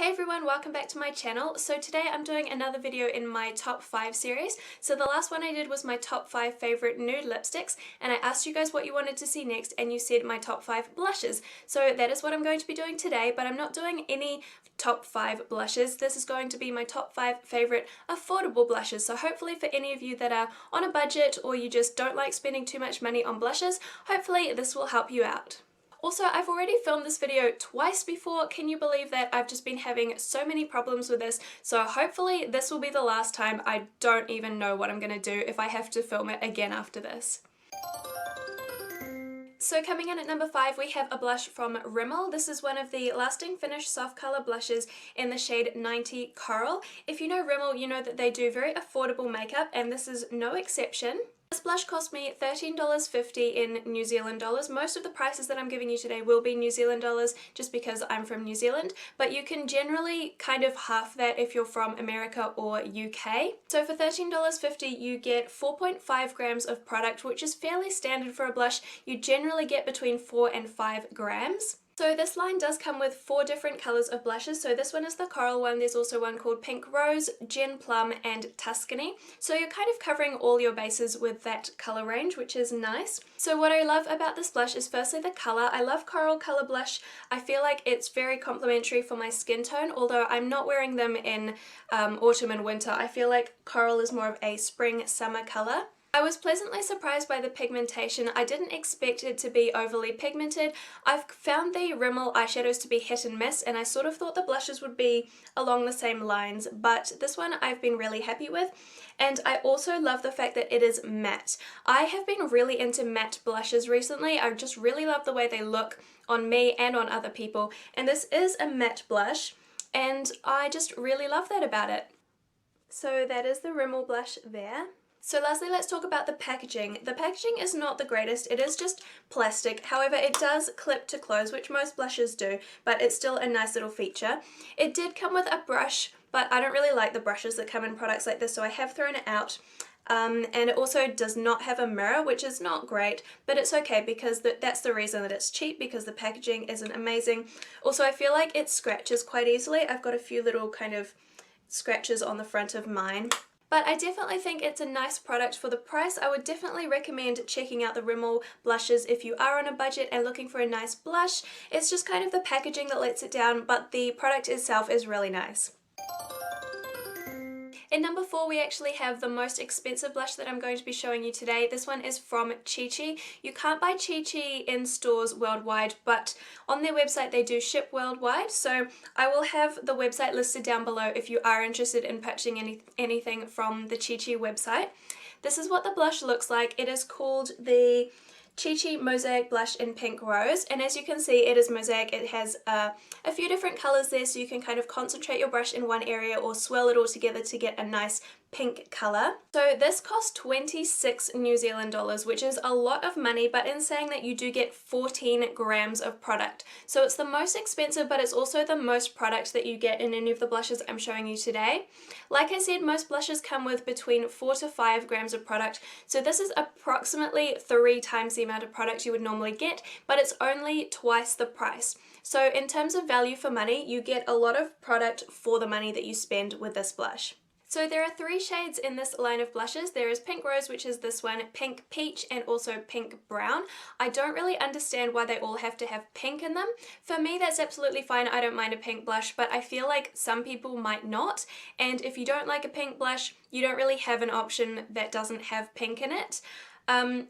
Hey everyone, welcome back to my channel. So today I'm doing another video in my top 5 series. So the last one I did was my top 5 favorite nude lipsticks, and I asked you guys what you wanted to see next and you said my top 5 blushes. So that is what I'm going to be doing today, but I'm not doing any top 5 blushes. This is going to be my top 5 favorite affordable blushes. So hopefully for any of you that are on a budget or you just don't like spending too much money on blushes, hopefully this will help you out. Also, I've already filmed this video twice before. Can you believe that? I've just been having so many problems with this, so hopefully this will be the last time. I don't even know what I'm gonna do if I have to film it again after this. So coming in at number 5, we have a blush from Rimmel. This is one of the Lasting Finish Soft Colour blushes in the shade 90 Coral. If you know Rimmel, you know that they do very affordable makeup, and this is no exception. This blush cost me $13.50 in New Zealand dollars. Most of the prices that I'm giving you today will be New Zealand dollars just because I'm from New Zealand, but you can generally kind of half that if you're from America or UK. So for $13.50 you get 4.5 grams of product, which is fairly standard for a blush. You generally get between 4 and 5 grams. So this line does come with 4 different colours of blushes. So this one is the coral one, there's also one called Pink Rose, Gin Plum and Tuscany. So you're kind of covering all your bases with that colour range, which is nice. So what I love about this blush is firstly the colour. I love coral colour blush. I feel like it's very complimentary for my skin tone, although I'm not wearing them in autumn and winter. I feel like coral is more of a spring summer colour. I was pleasantly surprised by the pigmentation. I didn't expect it to be overly pigmented. I've found the Rimmel eyeshadows to be hit and miss, and I sort of thought the blushes would be along the same lines, but this one I've been really happy with. And I also love the fact that it is matte. I have been really into matte blushes recently. I just really love the way they look on me and on other people, and this is a matte blush, and I just really love that about it. So that is the Rimmel blush there. So lastly, let's talk about the packaging. The packaging is not the greatest, it is just plastic. However, it does clip to close, which most blushes do, but it's still a nice little feature. It did come with a brush, but I don't really like the brushes that come in products like this, so I have thrown it out. And it also does not have a mirror, which is not great, but it's okay because that's the reason that it's cheap, because the packaging isn't amazing. Also, I feel like it scratches quite easily. I've got a few little kind of scratches on the front of mine. But I definitely think it's a nice product for the price. I would definitely recommend checking out the Rimmel blushes if you are on a budget and looking for a nice blush. It's just kind of the packaging that lets it down, but the product itself is really nice. In number 4, we actually have the most expensive blush that I'm going to be showing you today. This one is from Chi Chi. You can't buy Chi Chi in stores worldwide, but on their website they do ship worldwide. So I will have the website listed down below if you are interested in purchasing anything from the Chi Chi website. This is what the blush looks like. It is called the Chi Chi Mosaic Blush in Pink Rose, and as you can see it is mosaic. It has a few different colours there, so you can kind of concentrate your brush in one area or swirl it all together to get a nice pink colour. So this cost 26 New Zealand dollars, which is a lot of money, but in saying that you do get 14 grams of product. So it's the most expensive, but it's also the most product that you get in any of the blushes I'm showing you today. Like I said, most blushes come with between 4 to 5 grams of product, so this is approximately 3 times the amount of product you would normally get, but it's only twice the price. So in terms of value for money, you get a lot of product for the money that you spend with this blush. So there are 3 shades in this line of blushes. There is Pink Rose, which is this one, Pink Peach, and also Pink Brown. I don't really understand why they all have to have pink in them. For me, that's absolutely fine. I don't mind a pink blush, but I feel like some people might not. And if you don't like a pink blush, you don't really have an option that doesn't have pink in it.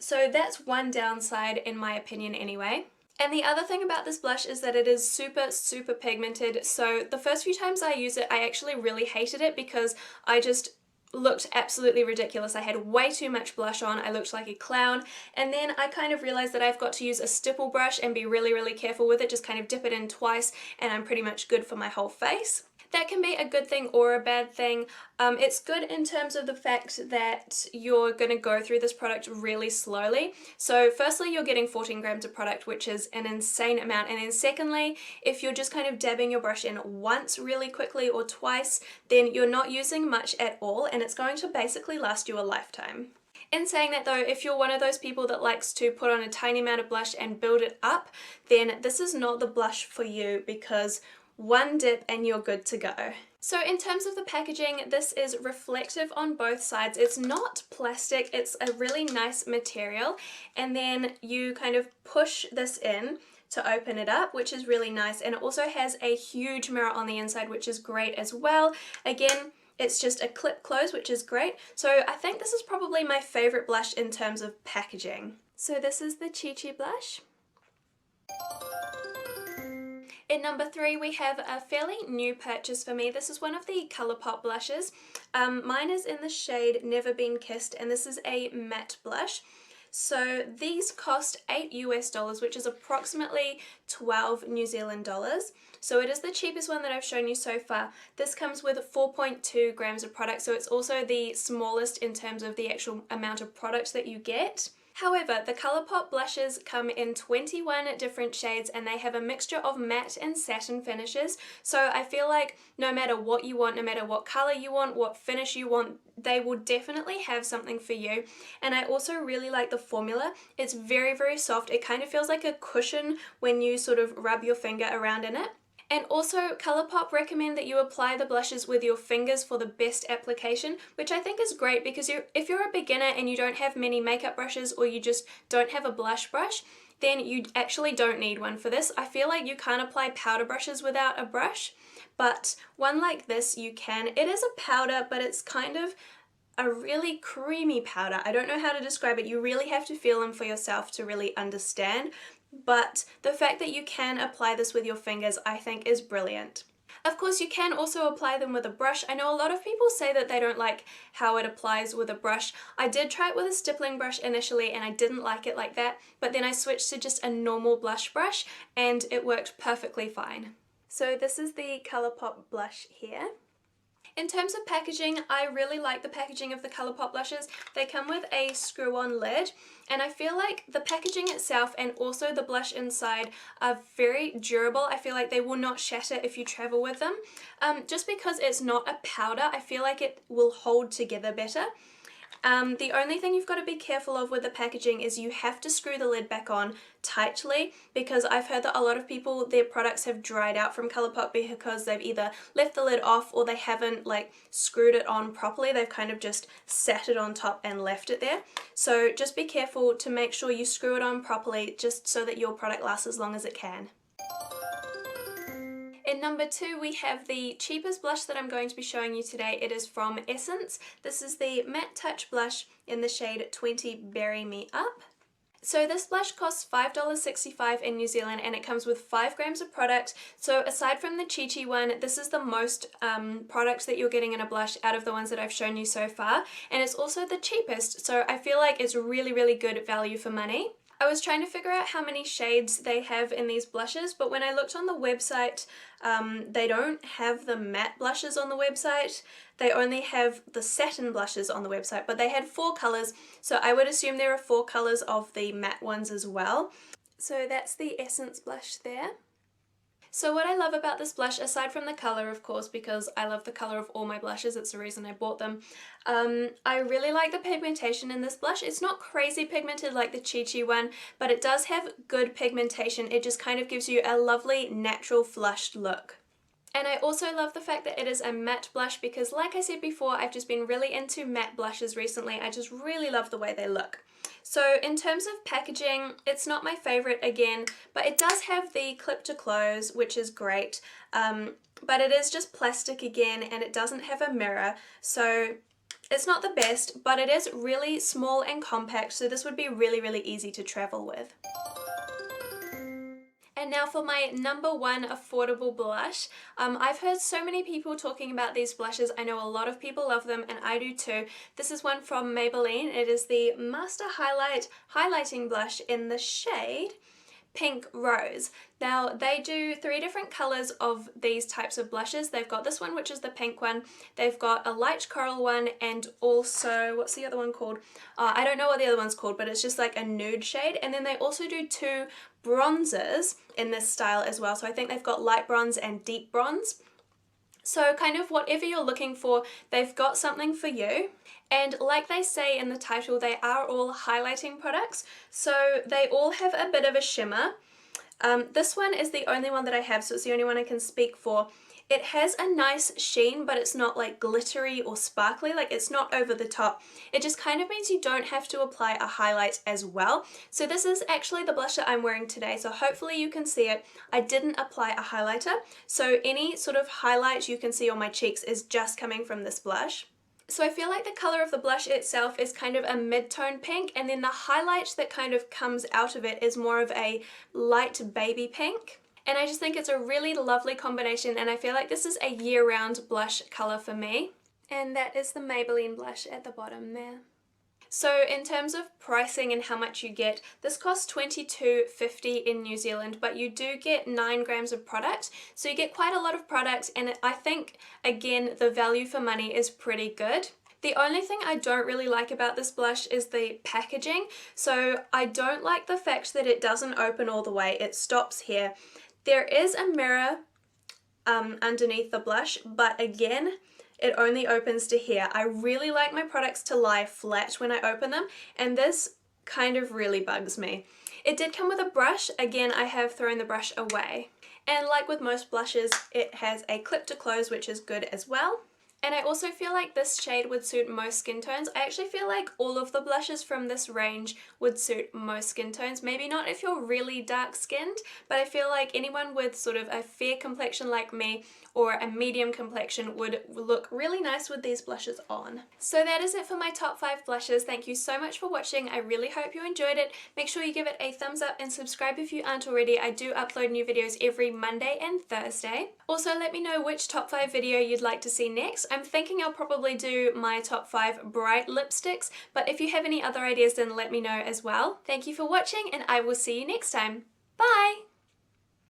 So that's one downside in my opinion anyway. And the other thing about this blush is that it is super pigmented. So the first few times I used it, I actually really hated it because I just looked absolutely ridiculous. I had way too much blush on, I looked like a clown, and then I kind of realized that I've got to use a stipple brush and be really careful with it, just kind of dip it in twice and I'm pretty much good for my whole face. That can be a good thing or a bad thing. It's good in terms of the fact that you're going to go through this product really slowly. So firstly, you're getting 14 grams of product, which is an insane amount. And then secondly, if you're just kind of dabbing your brush in once really quickly or twice, then you're not using much at all, and it's going to basically last you a lifetime. In saying that though, if you're one of those people that likes to put on a tiny amount of blush and build it up, then this is not the blush for you, because one dip and you're good to go. So in terms of the packaging, this is reflective on both sides. It's not plastic, it's a really nice material, and then you kind of push this in to open it up, which is really nice, and it also has a huge mirror on the inside, which is great as well. Again, it's just a clip close, which is great. So I think this is probably my favorite blush in terms of packaging. So this is the Chi Chi blush. In number 3, we have a fairly new purchase for me. This is one of the ColourPop blushes. Mine is in the shade Never Been Kissed, and this is a matte blush. So these cost $8 US, which is approximately 12 New Zealand dollars. So it is the cheapest one that I've shown you so far. This comes with 4.2 grams of product, so it's also the smallest in terms of the actual amount of product that you get. However, the ColourPop blushes come in 21 different shades and they have a mixture of matte and satin finishes. So I feel like no matter what you want, no matter what colour you want, what finish you want, they will definitely have something for you. And I also really like the formula. It's very, very soft. It kind of feels like a cushion when you sort of rub your finger around in it. And also, ColourPop recommend that you apply the blushes with your fingers for the best application, which I think is great because if you're a beginner and you don't have many makeup brushes or you just don't have a blush brush, then you actually don't need one for this. I feel like you can't apply powder brushes without a brush, but one like this you can. It is a powder, but it's kind of a really creamy powder. I don't know how to describe it. You really have to feel them for yourself to really understand. But the fact that you can apply this with your fingers, I think, is brilliant. Of course, you can also apply them with a brush. I know a lot of people say that they don't like how it applies with a brush. I did try it with a stippling brush initially and I didn't like it like that, but then I switched to just a normal blush brush and it worked perfectly fine. So this is the ColourPop blush here. In terms of packaging, I really like the packaging of the ColourPop blushes. They come with a screw-on lid, and I feel like the packaging itself and also the blush inside are very durable. I feel like they will not shatter if you travel with them. Just because it's not a powder, I feel like it will hold together better. The only thing you've got to be careful of with the packaging is you have to screw the lid back on tightly, because I've heard that a lot of people, their products have dried out from ColourPop because they've either left the lid off or they haven't like screwed it on properly. They've kind of just sat it on top and left it there. So just be careful to make sure you screw it on properly just so that your product lasts as long as it can. In number 2, we have the cheapest blush that I'm going to be showing you today. It is from Essence. This is the Matte Touch blush in the shade 20 Berry Me Up. So this blush costs $5.65 in New Zealand and it comes with 5 grams of product. So aside from the Chi Chi one, this is the most product that you're getting in a blush out of the ones that I've shown you so far. And it's also the cheapest, so I feel like it's really, really good value for money. I was trying to figure out how many shades they have in these blushes, but when I looked on the website, they don't have the matte blushes on the website. They only have the satin blushes on the website, but they had 4 colours, so I would assume there are 4 colours of the matte ones as well. So that's the Essence blush there. So what I love about this blush, aside from the colour of course, because I love the colour of all my blushes, it's the reason I bought them, I really like the pigmentation in this blush. It's not crazy pigmented like the Chi Chi one, but it does have good pigmentation. It just kind of gives you a lovely natural flushed look. And I also love the fact that it is a matte blush because, like I said before, I've just been really into matte blushes recently. I just really love the way they look. So in terms of packaging, it's not my favourite again, but it does have the clip to close, which is great. But it is just plastic again and it doesn't have a mirror, so it's not the best, but it is really small and compact, so this would be really, really easy to travel with. And now for my number 1 affordable blush. I've heard so many people talking about these blushes. I know a lot of people love them and I do too. This is one from Maybelline. It is the Master Highlighting Blush in the shade Pink Rose. Now they do 3 different colours of these types of blushes. They've got this one, which is the pink one. They've got a light coral one, and also, what's the other one called? I don't know what the other one's called, but it's just like a nude shade. And then they also do 2 bronzes in this style as well. So I think they've got light bronze and deep bronze. So kind of whatever you're looking for, they've got something for you. And like they say in the title, they are all highlighting products. So they all have a bit of a shimmer. This one is the only one that I have, so it's the only one I can speak for. It has a nice sheen, but it's not like glittery or sparkly, like it's not over the top. It just kind of means you don't have to apply a highlight as well. So this is actually the blush that I'm wearing today, so hopefully you can see it. I didn't apply a highlighter, so any sort of highlight you can see on my cheeks is just coming from this blush. So I feel like the colour of the blush itself is kind of a mid-tone pink, and then the highlight that kind of comes out of it is more of a light baby pink. And I just think it's a really lovely combination, and I feel like this is a year-round blush colour for me. And that is the Maybelline blush at the bottom there. So in terms of pricing and how much you get, this costs $22.50 in New Zealand, but you do get 9 grams of product, so you get quite a lot of product, and I think, again, the value for money is pretty good. The only thing I don't really like about this blush is the packaging, so I don't like the fact that it doesn't open all the way, it stops here. There is a mirror underneath the blush, but again, it only opens to here. I really like my products to lie flat when I open them, and this kind of really bugs me. It did come with a brush. Again, I have thrown the brush away. And like with most blushes, it has a clip to close, which is good as well. And I also feel like this shade would suit most skin tones. I actually feel like all of the blushes from this range would suit most skin tones. Maybe not if you're really dark skinned, but I feel like anyone with sort of a fair complexion like me or a medium complexion would look really nice with these blushes on. So that is it for my top 5 blushes. Thank you so much for watching. I really hope you enjoyed it. Make sure you give it a thumbs up and subscribe if you aren't already. I do upload new videos every Monday and Thursday. Also, let me know which top 5 video you'd like to see next. I'm thinking I'll probably do my top 5 bright lipsticks, but if you have any other ideas, then let me know as well. Thank you for watching, and I will see you next time. Bye!